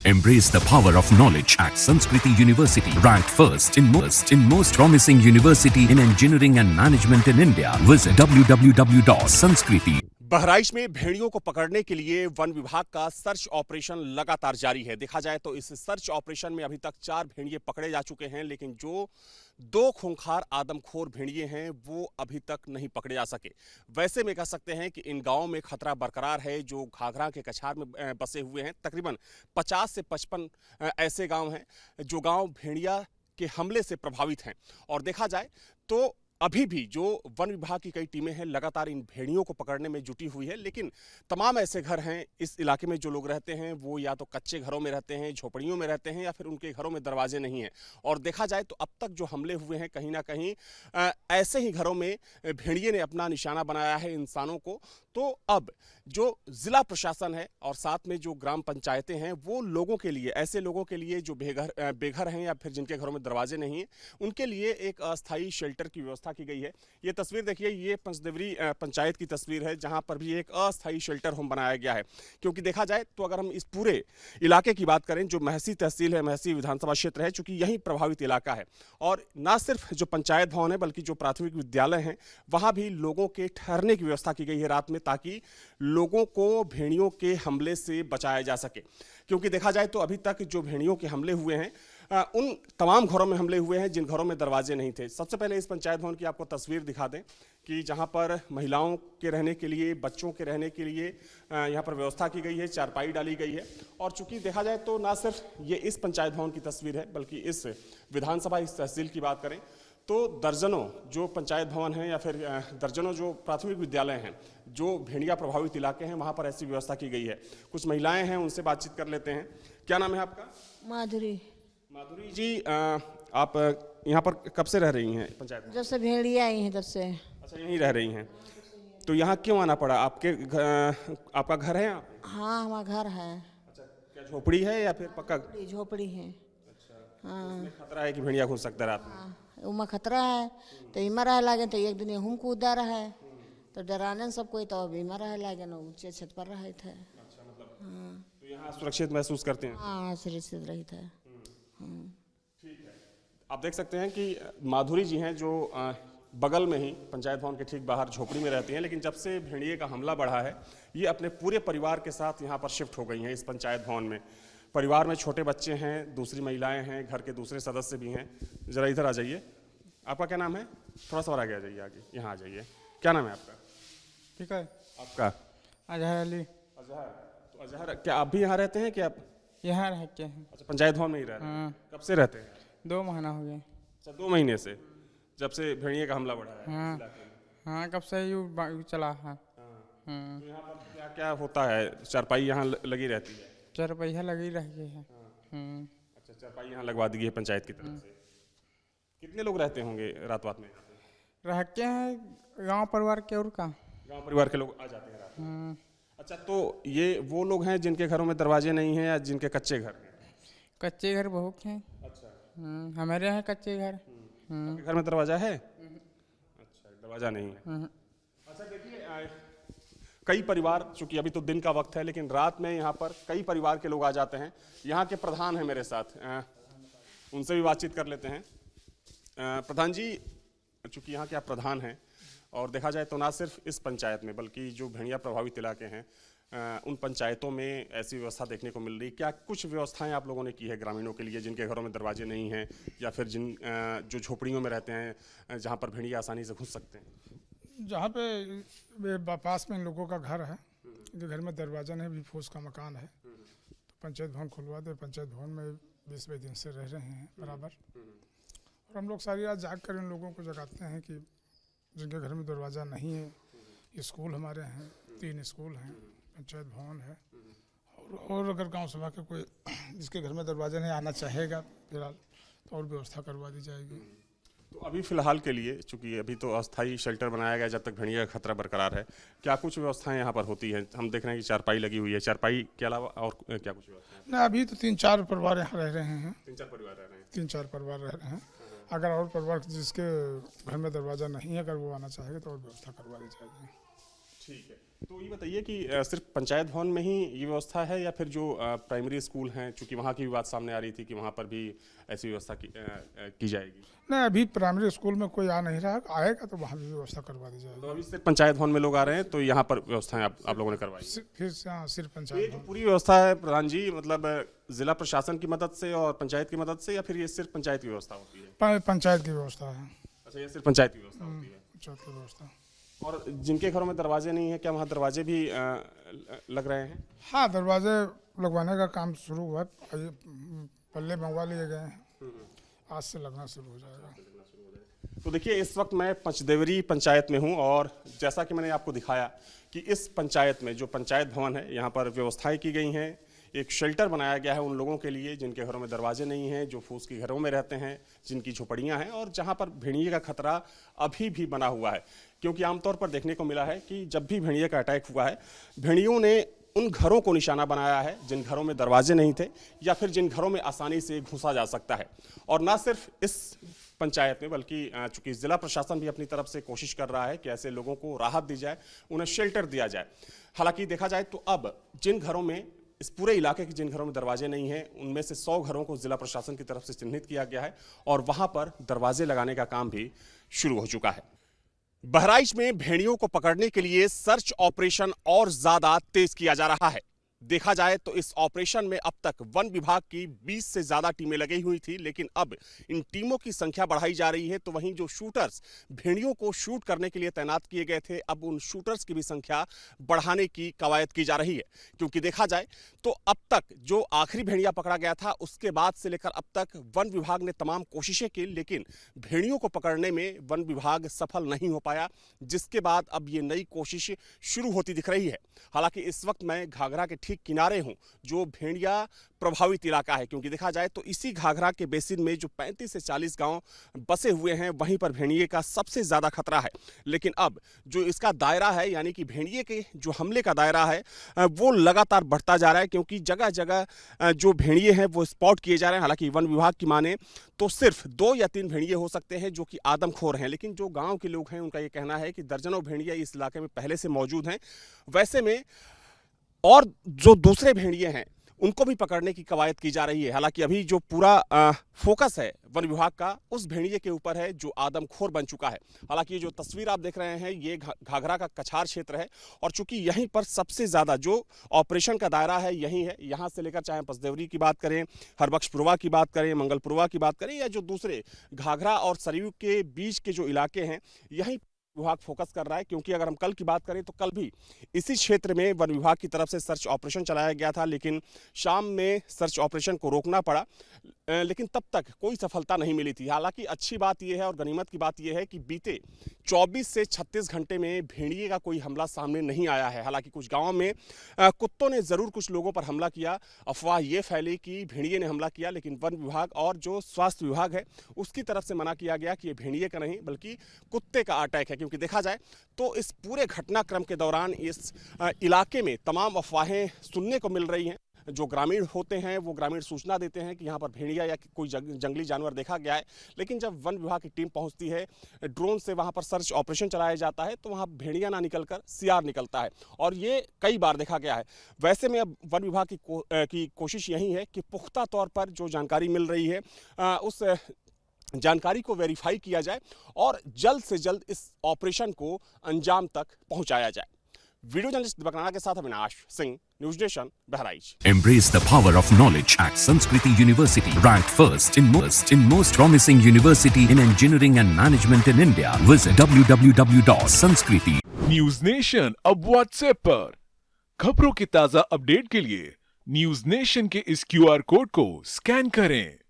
Embrace the power of knowledge at Sanskriti University, ranked first in most promising university in engineering and management in India. Visit www.sanskriti. Bahraich में भेड़ियों को पकड़ने के लिए one विभाग का सर्च ऑपरेशन लगातार जारी है। देखा जाए तो इस सर्च ऑपरेशन में अभी तक 4 भेड़िए पकड़े जा चुके हैं, लेकिन जो 2 खूंखार आदमखोर भेड़िए हैं वो अभी तक नहीं पकड़े जा सके। वैसे में कह सकते हैं कि इन गांवों में खतरा बरकरार है। जो घाघरा के कछार में बसे हुए हैं, तकरीबन 50 से 55 ऐसे गाँव हैं जो गाँव भेड़िया के हमले से प्रभावित हैं। और देखा जाए तो अभी भी जो वन विभाग की कई टीमें हैं लगातार इन भेड़ियों को पकड़ने में जुटी हुई है, लेकिन तमाम ऐसे घर हैं इस इलाके में जो लोग रहते हैं वो या तो कच्चे घरों में रहते हैं, झोपड़ियों में रहते हैं, या फिर उनके घरों में दरवाजे नहीं हैं। और देखा जाए तो अब तक जो हमले हुए हैं कहीं ना कहीं ऐसे ही घरों में भेड़िए ने अपना निशाना बनाया है इंसानों को। तो अब जो जिला प्रशासन है और साथ में जो ग्राम पंचायतें हैं वो लोगों के लिए, ऐसे लोगों के लिए जो बेघर हैं या फिर जिनके घरों में दरवाजे नहीं हैं, उनके लिए एक अस्थायी शेल्टर की व्यवस्था की गई है। ये तस्वीर देखिए, ये पंचदेवरी पंचायत की तस्वीर है जहां पर भी एक अस्थायी शेल्टर होम बनाया गया है। क्योंकि देखा जाए तो अगर हम इस पूरे इलाके की बात करें, जो महसी तहसील है, महसी विधानसभा क्षेत्र है, चूंकि यही प्रभावित इलाका है, और ना सिर्फ जो पंचायत भवन है बल्कि जो प्राथमिक विद्यालय हैं वहां भी लोगों के ठहरने की व्यवस्था की गई है रात में, ताकि लोगों को भेड़ियों के हमले से बचाया जा सके। क्योंकि देखा जाए तो अभी तक जो भेड़ियों के हमले हुए हैं उन तमाम घरों में हमले हुए हैं जिन घरों में दरवाजे नहीं थे। सबसे पहले इस पंचायत भवन की आपको तस्वीर दिखा दें कि जहां पर महिलाओं के रहने के लिए, बच्चों के रहने के लिए यहां पर व्यवस्था की गई है, चारपाई डाली गई है। और चूंकि देखा जाए तो ना सिर्फ ये इस पंचायत भवन की तस्वीर है बल्कि इस विधानसभा, इस तहसील की बात करें तो दर्जनों जो पंचायत भवन हैं या फिर दर्जनों जो प्राथमिक विद्यालय हैं जो भेड़िया प्रभावित इलाके हैं वहां पर ऐसी व्यवस्था की गई है। कुछ महिलाएं हैं, उनसे बातचीत कर लेते हैं। क्या नाम है आपका? माधुरी। माधुरी जी, आप यहाँ पर कब से रह रही हैं पंचायत में? जब से भेड़िया आई हैं तब से। अच्छा, यहीं रह रही हैं। तो यहाँ क्यों आना पड़ा? आपका घर है यहाँ? हाँ, हमारा घर है। अच्छा, क्या झोपड़ी है या फिर पक्का? झोपड़ी है। अच्छा, हाँ। खतरा है कि भेड़िया घुस सकता है रात में? हाँ, उमा खतरा है तो इमा रह लागे तो एक दिन हम कूदा रहा है तो डराने सबको, तो अब इमा रह लागे ना ऊंचे छत पर रहे थे। अच्छा, मतलब हाँ, तो यहाँ सुरक्षित महसूस करते हैं? हाँ, सुरक्षित रही थे। ठीक है। आप देख सकते हैं कि माधुरी जी हैं जो बगल में ही पंचायत भवन के ठीक बाहर झोपड़ी में रहती हैं, लेकिन जब से भेड़िए का हमला बढ़ा है ये अपने पूरे परिवार के साथ यहाँ पर शिफ्ट हो गई हैं इस पंचायत भवन में। परिवार में छोटे बच्चे हैं, दूसरी महिलाएं हैं, घर के दूसरे सदस्य भी हैं। जरा इधर आ जाइए। आपका क्या नाम है? थोड़ा सा और आगे आ जाइए, आगे यहाँ आ जाइए। क्या नाम है आपका? ठीक है। आपका? अजहर अली। अजहर। तो अजहर, क्या आप भी यहाँ रहते हैं? क्या आप यहाँ रहते हैं? अच्छा, पंचायत भवन में ही रह रहे हैं। हाँ। कब से रहते हैं? 2 महीना हो गए। अच्छा, 2 महीने से, जब से भेड़िए का हमला बढ़ा है हाँ। इस इलाके में। हाँ, कब से यू चला है। तो यहाँ पर क्या क्या होता है? चारपाई यहाँ लगी रहती है? 4 पैसा लगी रही है। अच्छा, चारपाई यहाँ लगवा दी है पंचायत की तरफ से। कितने लोग रहते होंगे रात रात में? रहते हैं गांव परिवार के और का। गांव परिवार के लोग आ जाते हैं रात में? अच्छा, तो ये वो लोग हैं जिनके घरों में दरवाजे नहीं हैं या जिनके कच्चे घर हैं? कच्चे घर बहुत हैं। अच्छा। हमारे हैं कच्चे घर। आपके घर में दरवाजा है? अच्छा, दरवाजा नहीं है। अच्छा, देखिए कई परिवार, चूंकि अभी तो दिन का वक्त है लेकिन रात में यहाँ पर कई परिवार के लोग आ जाते हैं। यहाँ के प्रधान हैं मेरे साथ, उनसे भी बातचीत कर लेते हैं। प्रधान जी, चूंकि यहाँ के आप प्रधान हैं और देखा जाए तो ना सिर्फ इस पंचायत में बल्कि जो भेड़िया प्रभावित इलाके हैं उन पंचायतों में ऐसी व्यवस्था देखने को मिल रही। क्या कुछ व्यवस्थाएं आप लोगों ने की है ग्रामीणों के लिए जिनके घरों में दरवाजे नहीं हैं या फिर जो झोपड़ियों में रहते हैं जहाँ पर भेड़िया आसानी से घुस सकते हैं? जहाँ पे पास में लोगों का घर है, जो घर में दरवाजा नहीं, भी फूस का मकान है, तो पंचायत भवन खुलवा दे। पंचायत भवन में 20 दिन से रह रहे हैं बराबर। और हम लोग सारी रात जाग कर इन लोगों को जगाते हैं कि जिनके घर में दरवाज़ा नहीं है। स्कूल हमारे हैं, 3 स्कूल हैं, पंचायत भवन है, और अगर गांव सभा के कोई जिसके घर में दरवाज़ा नहीं आना चाहेगा फिलहाल तो और व्यवस्था करवा दी जाएगी। तो अभी फिलहाल के लिए, चूंकि अभी तो अस्थायी शेल्टर बनाया गया जब तक भेड़िया का खतरा बरकरार है, क्या कुछ व्यवस्थाएं यहाँ पर होती हैं? हम देख रहे हैं कि चारपाई लगी हुई है, चारपाई के अलावा और क्या कुछ व्यवस्था है? ना, अभी तो 3-4 परिवार यहाँ रह रहे हैं। 3-4 परिवार रह रहे हैं? 3-4 परिवार रह रहे हैं। अगर और परिवार जिसके घर में दरवाज़ा नहीं है, अगर वो आना चाहेगा तो और व्यवस्था करवा दी जाएगी। ठीक है। तो ये बताइए कि सिर्फ पंचायत भवन में ही ये व्यवस्था है या फिर जो प्राइमरी स्कूल हैं, चूंकि वहाँ की भी बात सामने आ रही थी कि वहाँ पर भी ऐसी व्यवस्था की जाएगी? नहीं, अभी प्राइमरी स्कूल में कोई आ नहीं रहा, आएगा तो वहाँ भी व्यवस्था करवा दी जाएगी। तो अभी सिर्फ पंचायत भवन में लोग आ रहे हैं, तो यहाँ पर व्यवस्थाएं आप लोगों ने करवाई? फिर सिर्फ ये पंचायत जो भवन। पूरी व्यवस्था है प्रधान जी, मतलब जिला प्रशासन की मदद से और पंचायत की मदद से, या फिर ये सिर्फ पंचायत की व्यवस्था होती है? पंचायत की व्यवस्था है। अच्छा, ये सिर्फ पंचायत की व्यवस्था होती है। पंचायत की व्यवस्था। और जिनके घरों में दरवाजे नहीं है, क्या वहाँ दरवाजे भी लग रहे हैं? हाँ, दरवाजे लगवाने का काम शुरू हुआ है, ये पल्ले मंगवा लिए गए हैं, आज से लगना शुरू हो जाएगा। तो देखिए, इस वक्त मैं पंचदेवरी पंचायत में हूं और जैसा कि मैंने आपको दिखाया कि इस पंचायत में जो पंचायत भवन है, यहाँ पर व्यवस्थाएं की गई हैं। एक शेल्टर बनाया गया है उन लोगों के लिए जिनके घरों में दरवाजे नहीं हैं, जो फूस के घरों में रहते हैं, जिनकी झोपड़ियाँ हैं और जहाँ पर भेड़िए का खतरा अभी भी बना हुआ है। क्योंकि आमतौर पर देखने को मिला है कि जब भी भेड़िए का अटैक हुआ है, भेड़ियों ने उन घरों को निशाना बनाया है जिन घरों में दरवाजे नहीं थे या फिर जिन घरों में आसानी से घुसा जा सकता है। और ना सिर्फ इस पंचायत में, बल्कि चूंकि जिला प्रशासन भी अपनी तरफ से कोशिश कर रहा है कि ऐसे लोगों को राहत दी जाए, उन्हें शेल्टर दिया जाए। हालांकि देखा जाए तो अब जिन घरों में, इस पूरे इलाके के जिन घरों में दरवाजे नहीं हैं, उनमें से 100 घरों को जिला प्रशासन की तरफ से चिन्हित किया गया है और वहां पर दरवाजे लगाने का काम भी शुरू हो चुका है। बहराइच में भेड़ियों को पकड़ने के लिए सर्च ऑपरेशन और ज्यादा तेज किया जा रहा है। देखा जाए तो इस ऑपरेशन में अब तक वन विभाग की 20 से ज्यादा टीमें लगी हुई थी, लेकिन अब इन टीमों की संख्या बढ़ाई जा रही है। तो वहीं जो शूटर्स भेड़ियों को शूट करने के लिए तैनात किए गए थे, अब उन शूटर्स की भी संख्या बढ़ाने की कवायद की जा रही है। क्योंकि देखा जाए तो अब तक जो आखिरी भेड़िया पकड़ा गया था, उसके बाद से लेकर अब तक वन विभाग ने तमाम कोशिशें की, लेकिन भेड़ियों को पकड़ने में वन विभाग सफल नहीं हो पाया, जिसके बाद अब ये नई कोशिश शुरू होती दिख रही है। हालांकि इस वक्त मैं घाघरा के ठीक किनारे हूं, जो भेड़िया प्रभावित इलाका है। क्योंकि देखा जाए तो इसी घाघरा के बेसिन में जो 35 से 40 गांव बसे हुए हैं, वहीं पर भेड़िए का सबसे ज्यादा खतरा है। लेकिन अब जो इसका दायरा है, यानी कि भेड़िए के जो हमले का दायरा है, वो लगातार बढ़ता जा रहा है। क्योंकि जगह जगह जो भेड़िए हैं वो स्पॉट किए जा रहे हैं। हालांकि वन विभाग की माने तो सिर्फ 2 या 3 भेड़िए हो सकते हैं जो कि आदमखोर हैं, लेकिन जो गाँव के लोग हैं उनका ये कहना है कि दर्जनों भेड़िए इस इलाके में पहले से मौजूद हैं। वैसे में और जो दूसरे भेड़िए हैं उनको भी पकड़ने की कवायद की जा रही है। हालांकि अभी जो पूरा फोकस है वन विभाग का उस भेड़िए के ऊपर है जो आदमखोर बन चुका है। हालांकि ये जो तस्वीर आप देख रहे हैं, ये घाघरा का कछार क्षेत्र है और चूंकि यहीं पर सबसे ज़्यादा जो ऑपरेशन का दायरा है यहीं है। यहाँ से लेकर चाहे पंचदेवरी की बात करें, हरबख्शपुरवा की बात करें, मंगलपुरवा की बात करें, या जो दूसरे घाघरा और सरयू के बीच के जो इलाके हैं, यहीं विभाग फोकस कर रहा है। क्योंकि अगर हम कल की बात करें तो कल भी इसी क्षेत्र में वन विभाग की तरफ से सर्च ऑपरेशन चलाया गया था, लेकिन शाम में सर्च ऑपरेशन को रोकना पड़ा, लेकिन तब तक कोई सफलता नहीं मिली थी। हालांकि अच्छी बात यह है और गनीमत की बात यह है कि बीते 24 से 36 घंटे में भेड़िए का कोई हमला सामने नहीं आया है। हालांकि कुछ गाँव में कुत्तों ने ज़रूर कुछ लोगों पर हमला किया, अफवाह ये फैली कि भेड़िए ने हमला किया, लेकिन वन विभाग और जो स्वास्थ्य विभाग है उसकी तरफ से मना किया गया कि ये भेड़िए का नहीं बल्कि कुत्ते का अटैक है। क्योंकि देखा जाए तो इस पूरे घटनाक्रम के दौरान इस इलाके में तमाम अफवाहें सुनने को मिल रही हैं। जो ग्रामीण होते हैं वो ग्रामीण सूचना देते हैं कि यहाँ पर भेड़िया या कोई जंगली जानवर देखा गया है, लेकिन जब वन विभाग की टीम पहुँचती है, ड्रोन से वहाँ पर सर्च ऑपरेशन चलाया जाता है, तो वहाँ भेड़िया ना निकलकर सियार निकलता है और ये कई बार देखा गया है। वैसे में अब वन विभाग की कोशिश यही है कि पुख्ता तौर पर जो जानकारी मिल रही है उस जानकारी को वेरीफाई किया जाए और जल्द से जल्द इस ऑपरेशन को अंजाम तक पहुंचाया जाए। वीडियो जर्नलिस्ट बकराना के साथ Avinash Singh, news nation, Bahraich. Embrace the power of knowledge at Sanskriti University, ranked first in most promising university in engineering and management in India. Visit www.sanskriti. News nation अब व्हाट्सएप पर खबरों की ताजा अपडेट के लिए न्यूज नेशन के इस QR कोड को स्कैन करें।